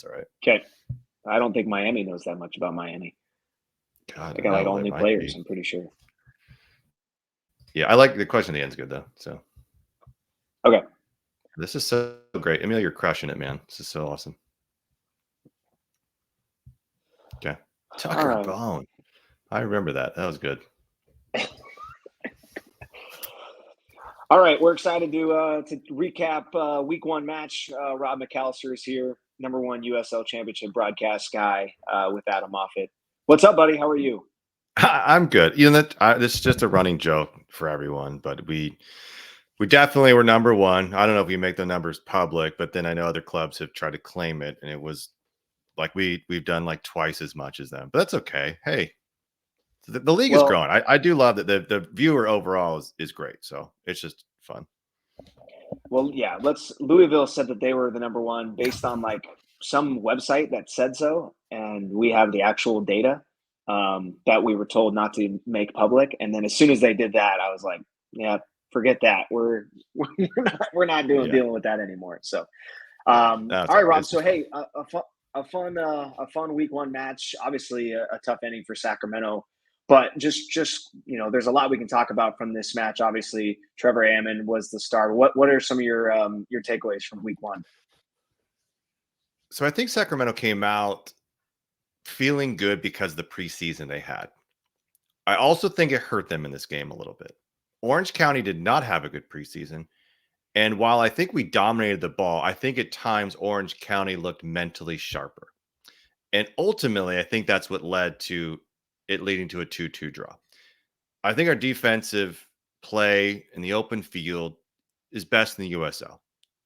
all right. Okay. I don't think Miami knows that much about Miami. God, They I got like know all it new might players, be. I'm pretty sure. Yeah, I like the question at the end's good though. So Okay. this is so great. Emil, you're crushing it, man. This is so awesome. Okay. All Tucker right. Bone. I remember that. That was good. All right. We're excited to recap week one match. Rob McAllister is here, #1 USL Championship broadcast guy with Adam Moffat. What's up, buddy? How are you? I'm good. You know that this is just a running joke for everyone, but we definitely were #1. I don't know if we make the numbers public, but then I know other clubs have tried to claim it, and it was like we've done like twice as much as them. But that's okay. Hey, the league is Well, growing. I do love that the viewer overall is great. So it's just fun. yeah. Louisville said that they were the #1 based on like some website that said so, and we have the actual data that we were told not to make public. And then as soon as they did that, I was like, yeah, forget that. We're not Yeah, dealing with that anymore. So, that's all all right, right. Rob. It's So, just fun. hey, a fun week one match. Obviously, a tough ending for Sacramento, but just there's a lot we can talk about from this match. Obviously, Trevor Amann was the star. What are some of your takeaways from week one? So I think Sacramento came out feeling good because of the preseason they had. I also think it hurt them in this game a little bit. Orange County did not have a good preseason. And while I think we dominated the ball, I think at times Orange County looked mentally sharper. And ultimately, I think that's what led to it leading to a 2-2 draw. I think our defensive play in the open field is best in the USL.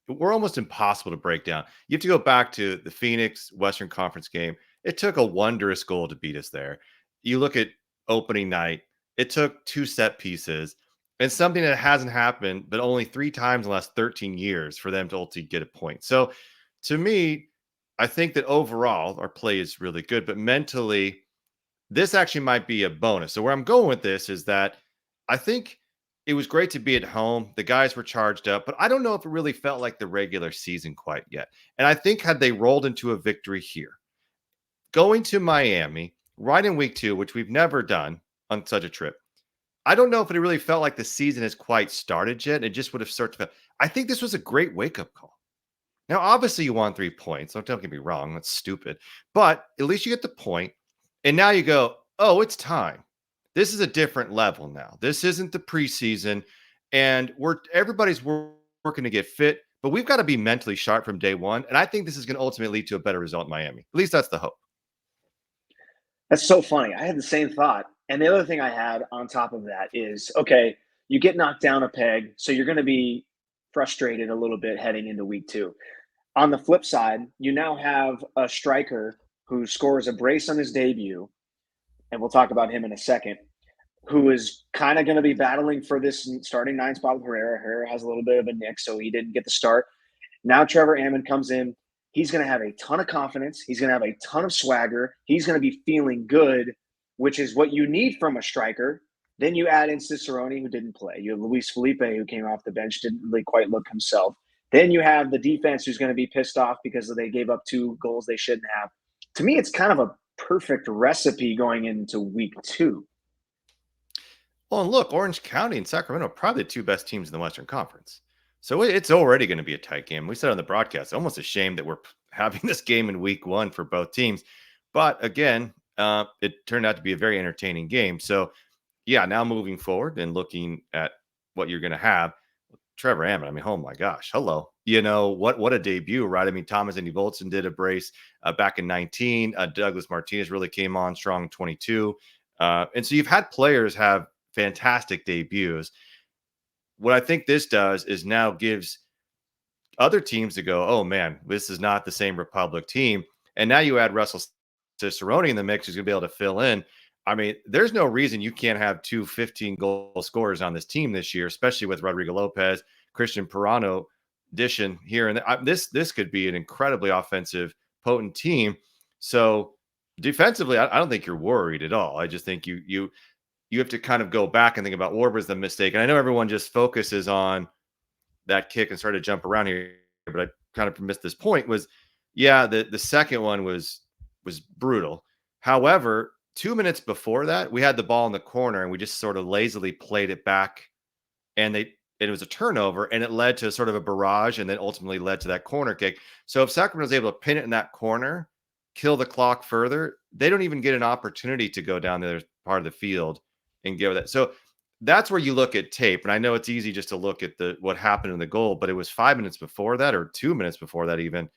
We're almost impossible to break down. You have to go back to the Phoenix Western Conference game. It took a wondrous goal to beat us there. You look at opening night, it took 2 set pieces and something that hasn't happened, but only 3 times in the last 13 years for them to ultimately get a point. So to me, I think that overall our play is really good, but mentally, this actually might be a bonus. So where I'm going with this is that I think it was great to be at home. The guys were charged up, but I don't know if it really felt like the regular season quite yet. And I think had they rolled into a victory here, going to Miami right in week 2, which we've never done on such a trip, I don't know if it really felt like the season has quite started yet. It just would have started to. I think this was a great wake up call. Now, obviously, you want 3 points. Don't get me wrong. That's stupid. But at least you get the point. And now you go, oh, it's time. This is a different level now. This isn't the preseason. And everybody's working to get fit, but we've got to be mentally sharp from day one. And I think this is going to ultimately lead to a better result in Miami. At least that's the hope. That's so funny. I had the same thought. And the other thing I had on top of that is, okay, you get knocked down a peg, so you're going to be frustrated a little bit heading into week two. On the flip side, you now have a striker who scores a brace on his debut, and we'll talk about him in a second, who is kind of going to be battling for this starting 9 spot with Herrera. Herrera has a little bit of a nick, so he didn't get the start. Now Trevor Amann comes in. He's going to have a ton of confidence. He's going to have a ton of swagger. He's going to be feeling good, which is what you need from a striker. Then you add in Cicerone, who didn't play. You have Luis Felipe, who came off the bench, didn't really quite look himself. Then you have the defense, who's going to be pissed off because they gave up 2 goals they shouldn't have. To me, it's kind of a perfect recipe going into week 2. Well, and look, Orange County and Sacramento are probably the 2 best teams in the Western Conference. So it's already going to be a tight game. We said on the broadcast, almost a shame that we're having this game in week 1 for both teams. But again, it turned out to be a very entertaining game. So, yeah, now moving forward and looking at what you're going to have, Trevor Ammon, I mean, oh my gosh, hello. You know, what a debut, right? I mean, Thomas Andy Voltson did a brace back in 19. Douglas Martinez really came on strong 22. And so you've had players have fantastic debuts. What I think this does is now gives other teams to go, oh man, this is not the same Republic team. And now you add Russell Cicerone in the mix, who's going to be able to fill in. I mean, there's no reason you can't have 2 15-goal scorers on this team this year, especially with Rodrigo Lopez, Christian Pirano dishing here. And this could be an incredibly offensive, potent team. So defensively, I don't think you're worried at all. I just think you have to kind of go back and think about what was the mistake. And I know everyone just focuses on that kick and started to jump around here, but I kind of missed this point was Yeah, the second one was brutal. However, 2 minutes before that, we had the ball in the corner and we just sort of lazily played it back, and it was a turnover, and it led to sort of a barrage and then ultimately led to that corner kick. So if Sacramento was able to pin it in that corner, kill the clock further, they don't even get an opportunity to go down the other part of the field and go that. So that's where you look at tape. And I know it's easy just to look at what happened in the goal, but it was 5 minutes before that, or 2 minutes before that even,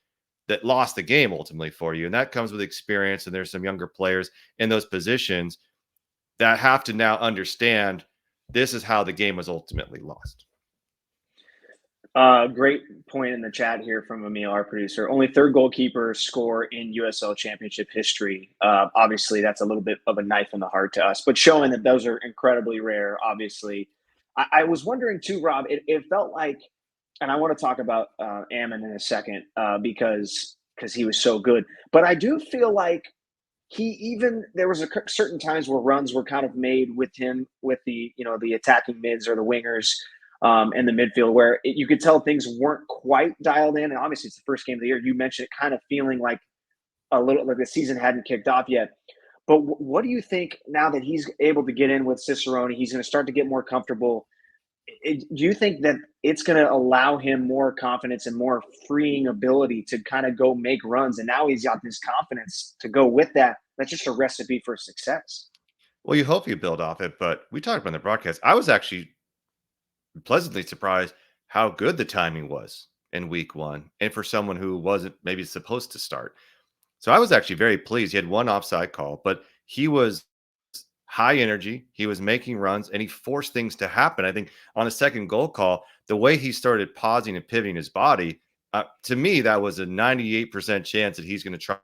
that lost the game ultimately for you. And that comes with experience. And there's some younger players in those positions that have to now understand this is how the game was ultimately lost. Great point in the chat here from Emil, our producer. Only third goalkeeper score in USL Championship history. Obviously, that's a little bit of a knife in the heart to us, but showing that those are incredibly rare. Obviously, I was wondering too, Rob. It felt like, and I want to talk about Ammon in a second because he was so good. But I do feel like there was certain times where runs were kind of made with him with the attacking mids or the wingers in the midfield where you could tell things weren't quite dialed in. And obviously, it's the first game of the year. You mentioned it kind of feeling like a little like the season hadn't kicked off yet. But what do you think now that he's able to get in with Cicerone? He's going to start to get more comfortable. Do you think that it's going to allow him more confidence and more freeing ability to kind of go make runs? And now he's got this confidence to go with that. That's just a recipe for success. Well, you hope you build off it, but we talked about in the broadcast. I was actually pleasantly surprised how good the timing was in week one, and for someone who wasn't maybe supposed to start. So I was actually very pleased. He had one offside call, but he was high energy. He was making runs and he forced things to happen. I think on the second goal call, the way he started pausing and pivoting his body, to me, that was a 98% chance that he's going to try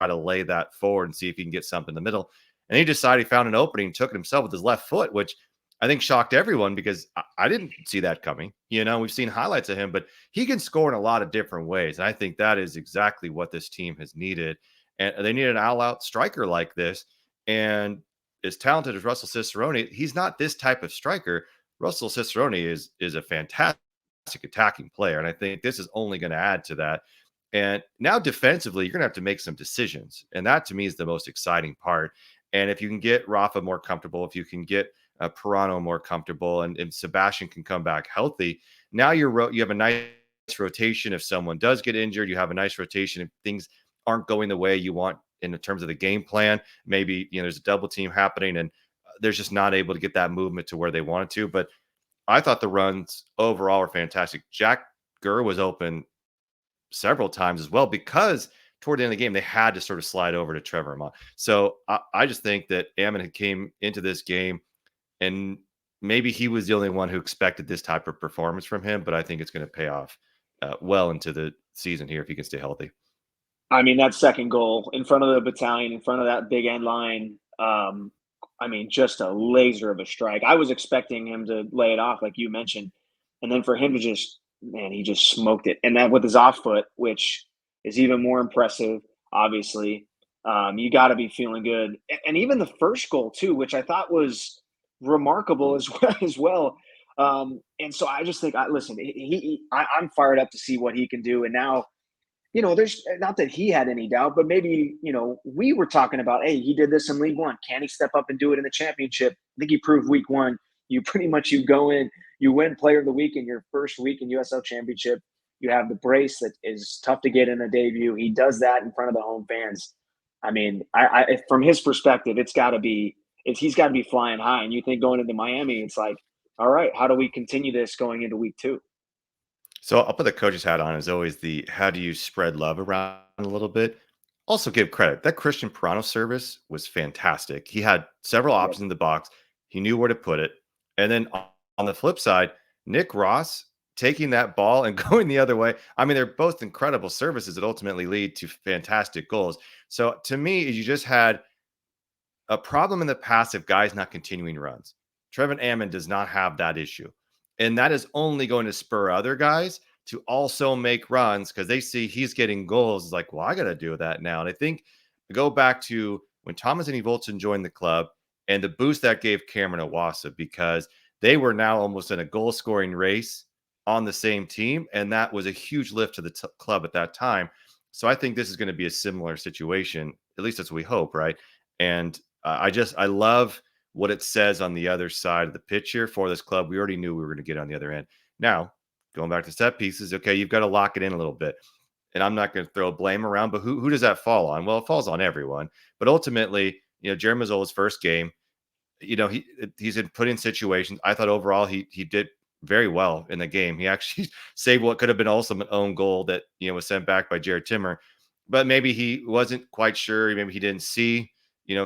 to lay that forward and see if he can get something in the middle. And he decided he found an opening, took it himself with his left foot, which I think shocked everyone because I didn't see that coming. We've seen highlights of him, but he can score in a lot of different ways. And I think that is exactly what this team has needed. And they need an all-out striker like this. And as talented as Russell Cicerone, he's not this type of striker. Russell Cicerone is a fantastic attacking player. And I think this is only going to add to that. And now defensively, you're going to have to make some decisions. And that to me is the most exciting part. And if you can get Rafa more comfortable, if you can get Pirano more comfortable, and Sebastian can come back healthy, now you have a nice rotation. If someone does get injured, you have a nice rotation. If things aren't going the way you want in terms of the game plan, maybe there's a double team happening and they're just not able to get that movement to where they wanted to. But I thought the runs overall were fantastic. Jack Gurr was open several times as well because toward the end of the game, they had to sort of slide over to Trevor Amann. So I just think that Ammon had came into this game and maybe he was the only one who expected this type of performance from him, but I think it's going to pay off well into the season here if he can stay healthy. I mean, that second goal in front of the battalion, in front of that big end line, just a laser of a strike. I was expecting him to lay it off, like you mentioned. And then for him to he just smoked it. And then with his off foot, which is even more impressive, obviously. You got to be feeling good. And even the first goal, too, which I thought was remarkable as well. And so I just think, I'm fired up to see what he can do. And now, there's not that he had any doubt, but maybe, we were talking about, hey, he did this in League One. Can he step up and do it in the championship? I think he proved week one. You go in, you win player of the week in your first week in USL Championship. You have the brace that is tough to get in a debut. He does that in front of the home fans. I mean, from his perspective, he's got to be flying high. And you think going into Miami, it's like, all right, how do we continue this going into week two? So I'll put the coach's hat on as always. How do you spread love around a little bit? Also give credit. That Christian Pirano service was fantastic. He had several options in the box. He knew where to put it. And then on the flip side, Nick Ross taking that ball and going the other way. I mean, they're both incredible services that ultimately lead to fantastic goals. So to me, you just had a problem in the past of guys not continuing runs. Trevor Amann does not have that issue. And that is only going to spur other guys to also make runs because they see he's getting goals. It's like, well, I got to do that now. And I think go back to when Thomas and Volton joined the club and the boost that gave Cameron Owasa because they were now almost in a goal scoring race on the same team. And that was a huge lift to the club at that time. So I think this is going to be a similar situation. At least that's what we hope, right? And I love what it says on the other side of the pitch here for this club. We already knew we were going to get on the other end. Now, going back to set pieces, okay, you've got to lock it in a little bit. And I'm not going to throw blame around, but who does that fall on? Well, it falls on everyone. But ultimately, Jerry Mazzola's first game, he's been put in situations. I thought overall he did very well in the game. He actually saved what could have been also an own goal that was sent back by Jared Timmer, but maybe he wasn't quite sure. Maybe he didn't see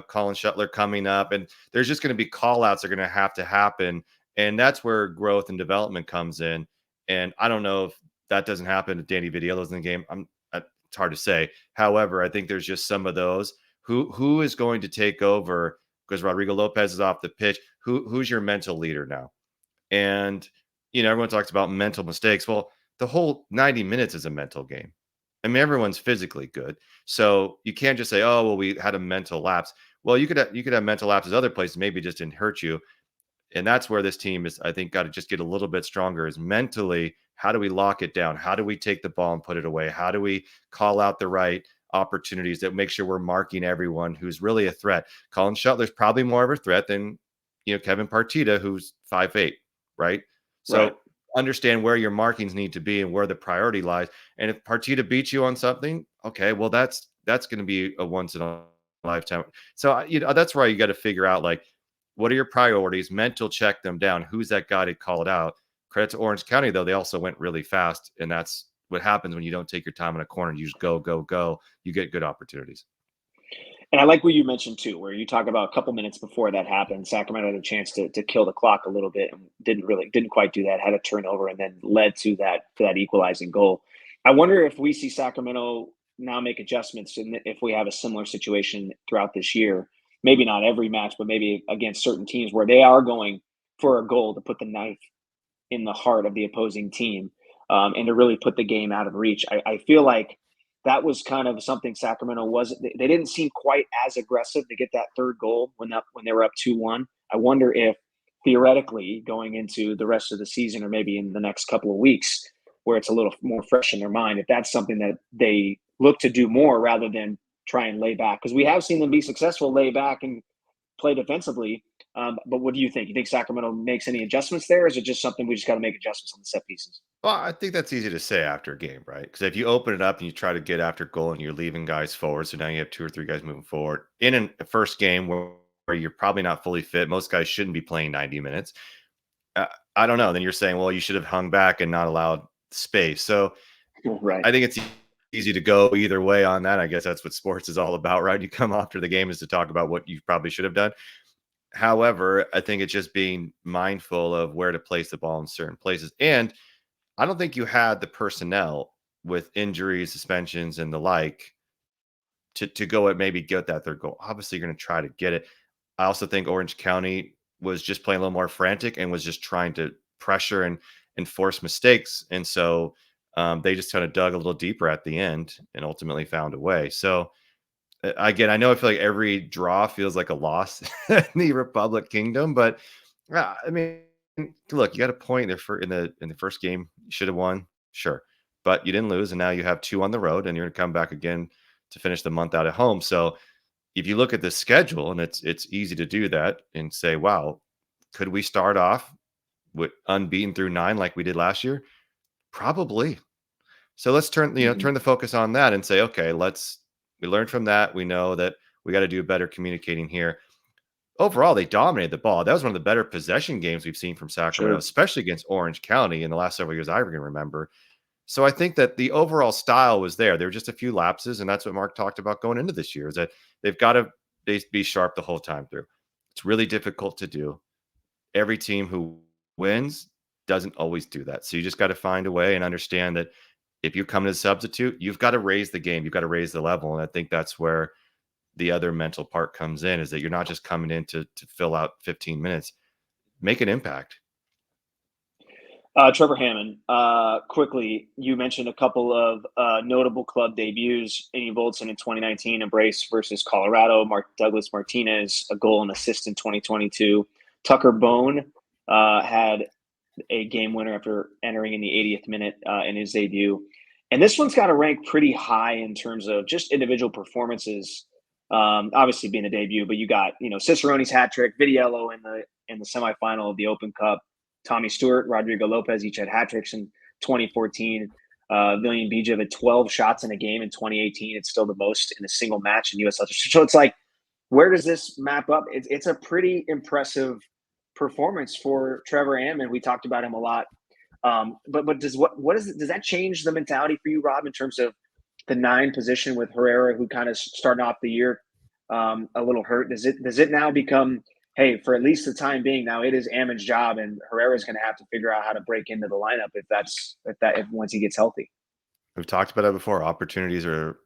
Colin Shuttler coming up, and there's just going to be call outs that are going to happen, and that's where growth and development comes in. And I don't know if that doesn't happen to Danny Video's in the game. It's hard to say. However, I think there's just some of those who is going to take over because Rodrigo Lopez is off the pitch. Who's your mental leader now? And everyone talks about mental mistakes. Well, the whole 90 minutes is a mental game. I mean, everyone's physically good, so you can't just say, "Oh, well, we had a mental lapse." Well, you could have mental lapses other places. Maybe it just didn't hurt you, and that's where this team is. I think got to just get a little bit stronger. Is mentally, how do we lock it down? How do we take the ball and put it away? How do we call out the right opportunities that make sure we're marking everyone who's really a threat? Colin Shuttler's probably more of a threat than Kevin Partita, who's 5'8", right? So Right. understand where your markings need to be and where the priority lies. And if Partita beats you on something, okay, well that's going to be a once in a lifetime. So that's where you got to figure out like what are your priorities, mental check them down. Who's that guy to call it out? Credit to Orange County though, they also went really fast, and that's what happens when you don't take your time in a corner. You just go, go, go. You get good opportunities. And I like what you mentioned too, where you talk about a couple minutes before that happened, Sacramento had a chance to kill the clock a little bit and didn't quite do that, had a turnover and then led to that equalizing goal. I wonder if we see Sacramento now make adjustments and if we have a similar situation throughout this year. Maybe not every match, but maybe against certain teams where they are going for a goal to put the knife in the heart of the opposing team, and to really put the game out of reach. I feel like that was kind of something Sacramento wasn't. They didn't seem quite as aggressive to get that third goal when they were up 2-1. I wonder if theoretically going into the rest of the season or maybe in the next couple of weeks where it's a little more fresh in their mind, if that's something that they look to do more rather than try and lay back, because we have seen them be successful, lay back and play defensively. But what do you think? You think Sacramento makes any adjustments there, or is it just something we just got to make adjustments on the set pieces? Well, I think that's easy to say after a game, right? Because if you open it up and you try to get after goal and you're leaving guys forward, so now you have 2 or 3 guys moving forward in a first game where you're probably not fully fit. Most guys shouldn't be playing 90 minutes. I don't know. Then you're saying, well, you should have hung back and not allowed space. So Right. I think it's easy to go either way on that. I guess that's what sports is all about, right? You come after the game is to talk about what you probably should have done. However, I think it's just being mindful of where to place the ball in certain places. And I don't think you had the personnel with injuries, suspensions, and the like to go and maybe get that third goal. Obviously, you're going to try to get it. I also think Orange County was just playing a little more frantic and was just trying to pressure and enforce mistakes. And so they just kind of dug a little deeper at the end and ultimately found a way. So again, I know I feel like every draw feels like a loss in the Republic Kingdom, but I mean, look, you got a point there for in the first game. You should have won, sure, but you didn't lose, and now you have 2 on the road, and you're going to come back again to finish the month out at home. So if you look at the schedule, and it's easy to do that and say, wow, could we start off with unbeaten through 9 like we did last year? Probably. So let's turn the focus on that and say, okay, we learned from that. We know that we got to do better communicating here. Overall, they dominated the ball. That was one of the better possession games we've seen from Sacramento, Sure. especially against Orange County in the last several years I can remember. So I think that the overall style was there. There were just a few lapses, and that's what Mark talked about going into this year, is that they've got to be sharp the whole time through. It's really difficult to do. Every team who wins doesn't always do that. So you just got to find a way and understand that if you come as a substitute, you've got to raise the game. You've got to raise the level. And I think that's where the other mental part comes in, is that you're not just coming in to fill out 15 minutes. Make an impact. Trevor Hammond, quickly, you mentioned a couple of notable club debuts. Amy Voltson in 2019, Embrace versus Colorado. Mark Douglas Martinez, a goal and assist in 2022. Tucker Bone had a game winner after entering in the 80th minute in his debut. And this one's got to rank pretty high in terms of just individual performances. Obviously being a debut, but you got Cicerone's hat trick, Vitiello in the semifinal of the Open Cup, Tommy Stewart, Rodrigo Lopez each had hat tricks in 2014. Villian Bijev had 12 shots in a game in 2018. It's still the most in a single match in USL. So it's like, where does this map up? It's a pretty impressive performance for Trevor Amann. We talked about him a lot. But does does that change the mentality for you, Rob, in terms of the 9 position with Herrera, who kind of starting off the year a little hurt? Does it now become, hey, for at least the time being, now it is Ammon's job, and Herrera's going to have to figure out how to break into the lineup if once he gets healthy. We've talked about it before. Opportunities are,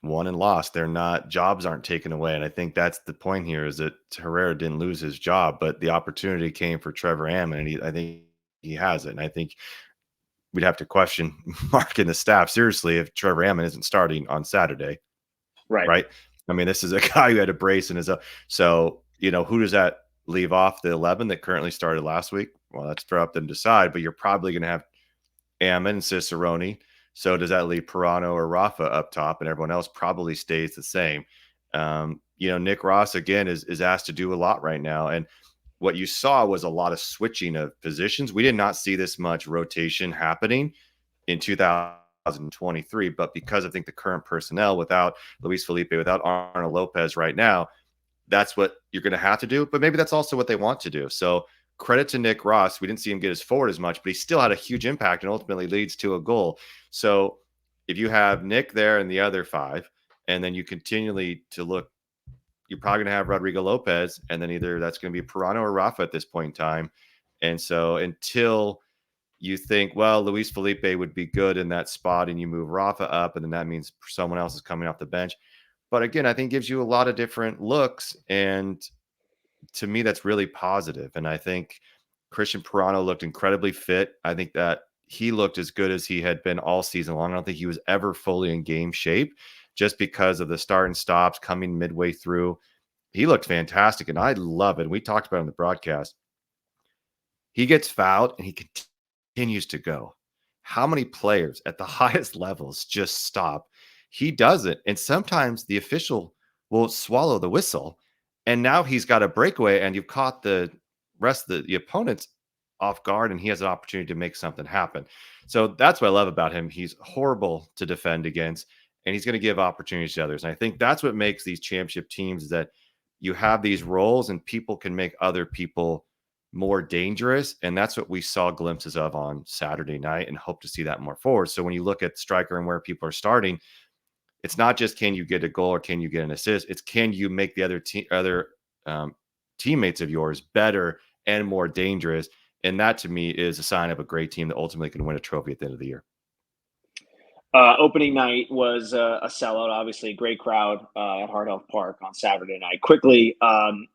won and lost. They're not, jobs aren't taken away. And I think that's the point here, is that Herrera didn't lose his job, but the opportunity came for Trevor Amann, and I think he has it. And I think we'd have to question Mark and the staff seriously if Trevor Amann isn't starting on Saturday. Right. I mean, this is a guy who had a brace in his own. So, who does that leave off the 11 that currently started last week? Well, that's for up them to decide, but you're probably going to have Amann and Cicerone. So does that leave Pirano or Rafa up top, and everyone else probably stays the same? Nick Ross, again, is asked to do a lot right now. And what you saw was a lot of switching of positions. We did not see this much rotation happening in 2023, but because I think the current personnel, without Luis Felipe, without Arnold Lopez right now, that's what you're going to have to do. But maybe that's also what they want to do. So credit to Nick Ross. We didn't see him get his forward as much, but he still had a huge impact and ultimately leads to a goal. So if you have Nick there and the other 5, and then you continually to look, you're probably going to have Rodrigo Lopez, and then either that's going to be Pirano or Rafa at this point in time. And so until you think, well, Luis Felipe would be good in that spot, and you move Rafa up, and then that means someone else is coming off the bench. But again, I think gives you a lot of different looks, and to me, that's really positive. And I think Christian Pirano looked incredibly fit. I think that he looked as good as he had been all season long. I don't think he was ever fully in game shape, just because of the start and stops coming midway through. He looked fantastic, and I love it. We talked about it in the broadcast. He gets fouled, and he continues to go. How many players at the highest levels just stop? He doesn't. And sometimes the official will swallow the whistle, and now he's got a breakaway, and you've caught the rest of the opponents off guard, and he has an opportunity to make something happen. So that's what I love about him. He's horrible to defend against, and he's going to give opportunities to others. And I think that's what makes these championship teams, is that you have these roles and people can make other people more dangerous. And that's what we saw glimpses of on Saturday night, and hope to see that more forward. So when you look at striker and where people are starting, it's not just can you get a goal or can you get an assist. It's can you make the other teammates of yours better and more dangerous. And that to me is a sign of a great team that ultimately can win a trophy at the end of the year. Opening night was a sellout, obviously. Great crowd at Hard Health Park on Saturday night. Quickly,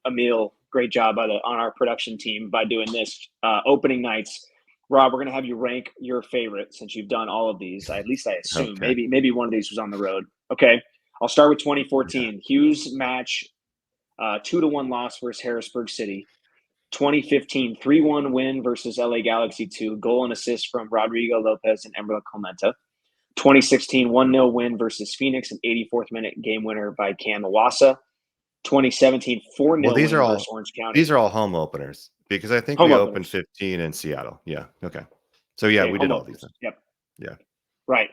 Emil, great job on our production team by doing this. Opening nights, Rob, we're going to have you rank your favorite, since you've done all of these. At least I assume. Okay. Maybe one of these was on the road. Okay, I'll start with 2014. Yeah. Hughes match, 2-1 loss versus Harrisburg City. 2015, 3-1 win versus LA Galaxy 2. Goal and assist from Rodrigo Lopez and Emerald Clementa. 2016, 1-0 win versus Phoenix, an 84th minute game winner by Cam Iwasa. 2017, 4-0 win versus Orange County. These are all home openers, because I think we opened 15 in Seattle. Yeah. Okay. So yeah, we did all these. Yep. Yeah. Right.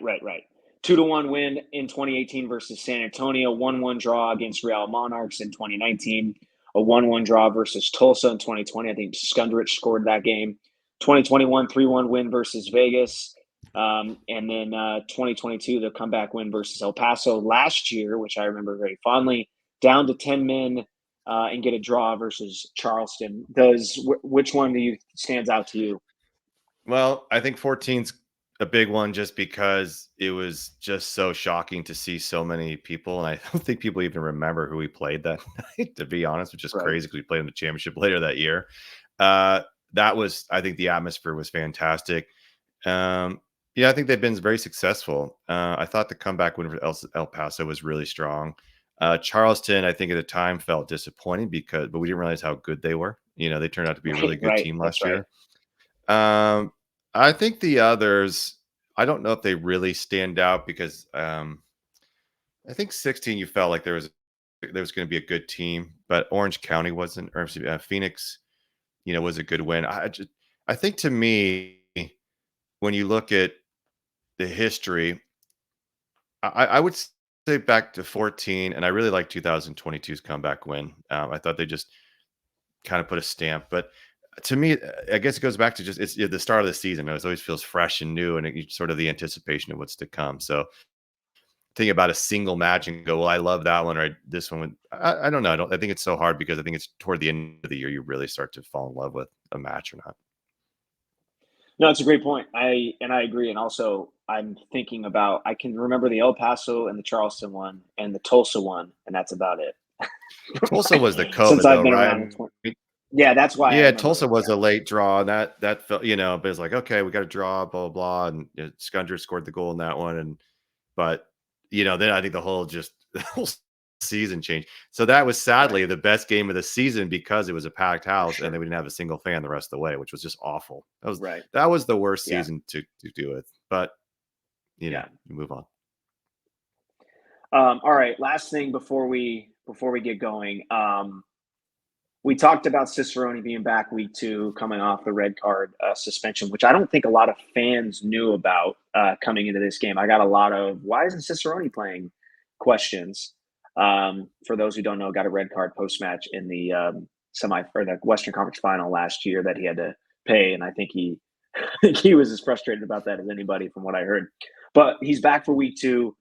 2-1 win in 2018 versus San Antonio. 1-1 draw against Real Monarchs in 2019. A 1-1 draw versus Tulsa in 2020. I think Skundrich scored that game. 2021, 3-1 win versus Vegas. And then 2022, the comeback win versus El Paso last year, which I remember very fondly, down to 10 men and get a draw versus Charleston. Which one do you stands out to you? Well, I think 14's a big one, just because it was just so shocking to see so many people. And I don't think people even remember who we played that night, to be honest, which is crazy, because we played in the championship later that year. That was, I think the atmosphere was fantastic. I think they've been very successful. I thought the comeback win for El Paso was really strong. Charleston, I think at the time felt disappointing, but we didn't realize how good they were. They turned out to be a really good team last year. I think the others, I don't know if they really stand out because I think 16 you felt like there was going to be a good team, but Orange County wasn't, or excuse me, Phoenix, was a good win. I think to me, when you look at the history, I would say back to 14, and I really like 2022's comeback win. I thought they just kind of put a stamp, but to me, I guess it goes back to just it's the start of the season. It always feels fresh and new, and sort of the anticipation of what's to come. So think about a single match and go, well, I love that one or this one. I don't know. I think it's so hard because I think it's toward the end of the year you really start to fall in love with a match or not. No, it's a great point. I agree. And also, I'm thinking about I can remember the El Paso and the Charleston one and the Tulsa one, and that's about it. Tulsa was the Since COVID I've though, been right? around. Yeah, that's why I Yeah, remember Tulsa it. was Yeah, a late draw, and that felt, but it's like, okay, we got a draw, blah blah blah, and Scudder scored the goal in that one, and but then I think the whole season changed. So that was right. sadly the best game of the season because it was a packed For house and then sure. we didn't have a single fan the rest of the way, which was just awful. Right. That was the worst Yeah. season to do it. But Yeah. you move on. All right. Last thing before we get going. We talked about Cicerone being back week 2, coming off the red card suspension, which I don't think a lot of fans knew about coming into this game. I got a lot of why isn't Cicerone playing questions. For those who don't know, got a red card post match in the semi or the Western Conference Final last year that he had to pay, and I think he I think he was as frustrated about that as anybody, from what I heard. But he's back for week 2.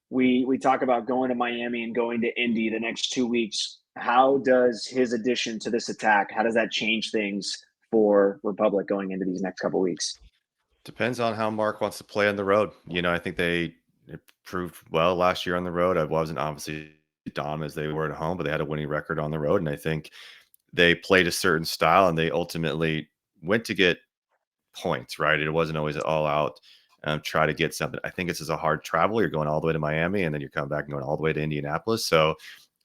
We talk about going to Miami and going to Indy the next 2 weeks. How does his addition to this attack? How does that change things for Republic going into these next couple weeks? Depends on how Mark wants to play on the road. I think they proved well last year on the road. I wasn't obviously dominant as they were at home, but they had a winning record on the road. And I think they played a certain style and they ultimately went to get points, right? It wasn't always all out try to get something. I think this is a hard travel. You're going all the way to Miami and then you're coming back and going all the way to Indianapolis. So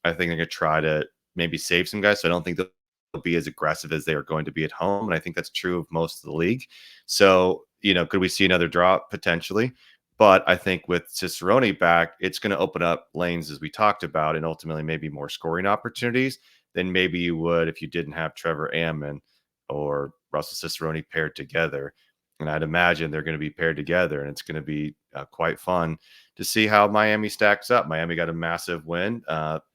I think they're going to try to maybe save some guys. So I don't think they'll be as aggressive as they are going to be at home. And I think that's true of most of the league. So, could we see another drop potentially? But I think with Cicerone back, it's going to open up lanes as we talked about and ultimately maybe more scoring opportunities than maybe you would if you didn't have Trevor Amann or Russell Cicerone paired together. And I'd imagine they're going to be paired together, and it's going to be quite fun to see how Miami stacks up. Miami got a massive win.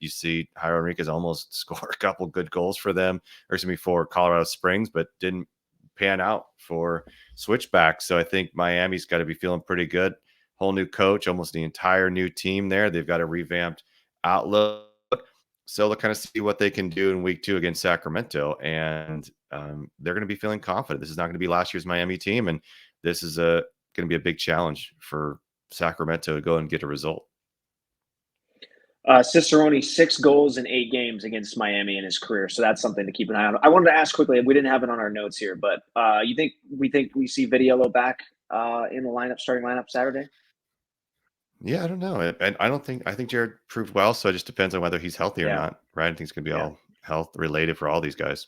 You see Jairo Enriquez almost score a couple good goals for them, or excuse me, for Colorado Springs, but didn't pan out for Switchback. So I think Miami's got to be feeling pretty good. Whole new coach, almost the entire new team there. They've got a revamped outlook. So they'll kind of see what they can do in week 2 against Sacramento. And they're going to be feeling confident. This is not going to be last year's Miami team. And this is going to be a big challenge for Sacramento to go and get a result. Cicerone 6 goals in 8 games against Miami in his career, so that's something to keep an eye on. I wanted to ask quickly. We didn't have it on our notes here, but you think we see Vitiello back in the starting lineup Saturday? Yeah, I don't know. And I think Jared proved well. So it just depends on whether he's healthy or Yeah, not. Right. I think it's going to be yeah. all health related for all these guys.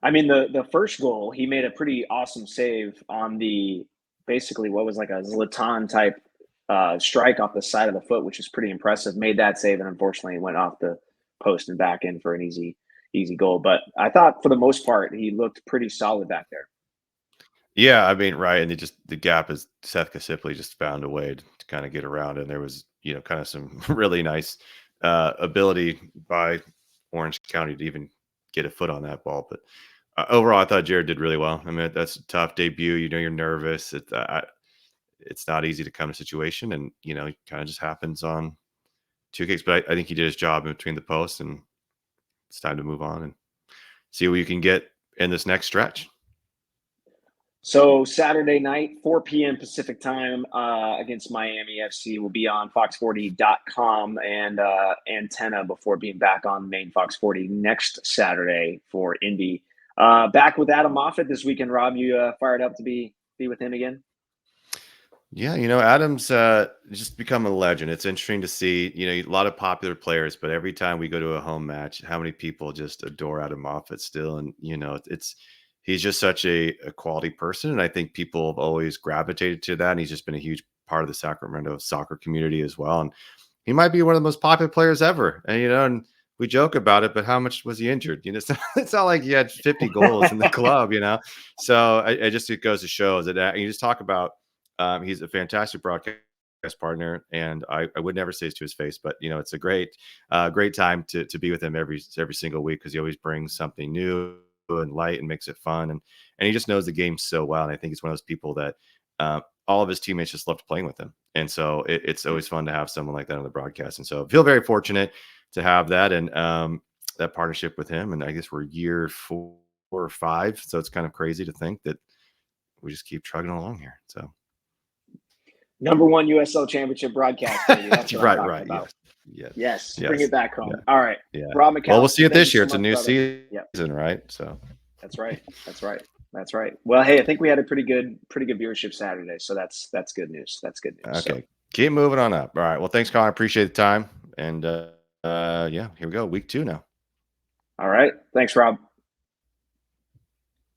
I mean, the first goal, he made a pretty awesome save on the basically what was like a Zlatan type strike off the side of the foot, which is pretty impressive. Made that save, and unfortunately, it went off the post and back in for an easy goal. But I thought for the most part, he looked pretty solid back there. Yeah, I mean, right. And the gap is Seth Kasipli just found a way to kind of get around. And there was, kind of some really nice ability by Orange County to even get a foot on that ball. But overall, I thought Jared did really well. I mean, that's a tough debut. You're nervous. It's not easy to come to a situation. And, it kind of just happens on 2 kicks. But I think he did his job in between the posts. And it's time to move on and see what you can get in this next stretch. So Saturday night, 4 p.m. Pacific time against Miami FC will be on Fox40.com and Antenna before being back on main Fox 40 next Saturday for Indy. Back with Adam Moffat this weekend. Rob, you fired up to be with him again? Yeah, Adam's just become a legend. It's interesting to see, a lot of popular players, but every time we go to a home match, how many people just adore Adam Moffat still. And, he's just such a quality person. And I think people have always gravitated to that. And he's just been a huge part of the Sacramento soccer community as well. And he might be one of the most popular players ever. And, and we joke about it, but how much was he injured? It's not like he had 50 goals in the club. So I just, it goes to show that you just talk about, he's a fantastic broadcast partner, and I would never say this to his face, but it's a great time to be with him every single week, because he always brings something new and light and makes it fun, and he just knows the game so well. And I think he's one of those people that all of his teammates just loved playing with him, and so it's always fun to have someone like that on the broadcast. And so I feel very fortunate to have that, and that partnership with him. And I guess we're year 4 or 5, so it's kind of crazy to think that we just keep trugging along here. So #1 USL Championship broadcast. That's what right. About. Yes. Yes. Bring it back home. Yeah. All right. Yeah. Rob McAllister. Well, we'll see it this year. So it's a new season, right? So that's right. Well, hey, I think we had a pretty good viewership Saturday. So that's good news. Okay. So. Keep moving on up. All right. Well, thanks, Colin. I appreciate the time. And yeah, here we go. Week 2 now. All right. Thanks, Rob.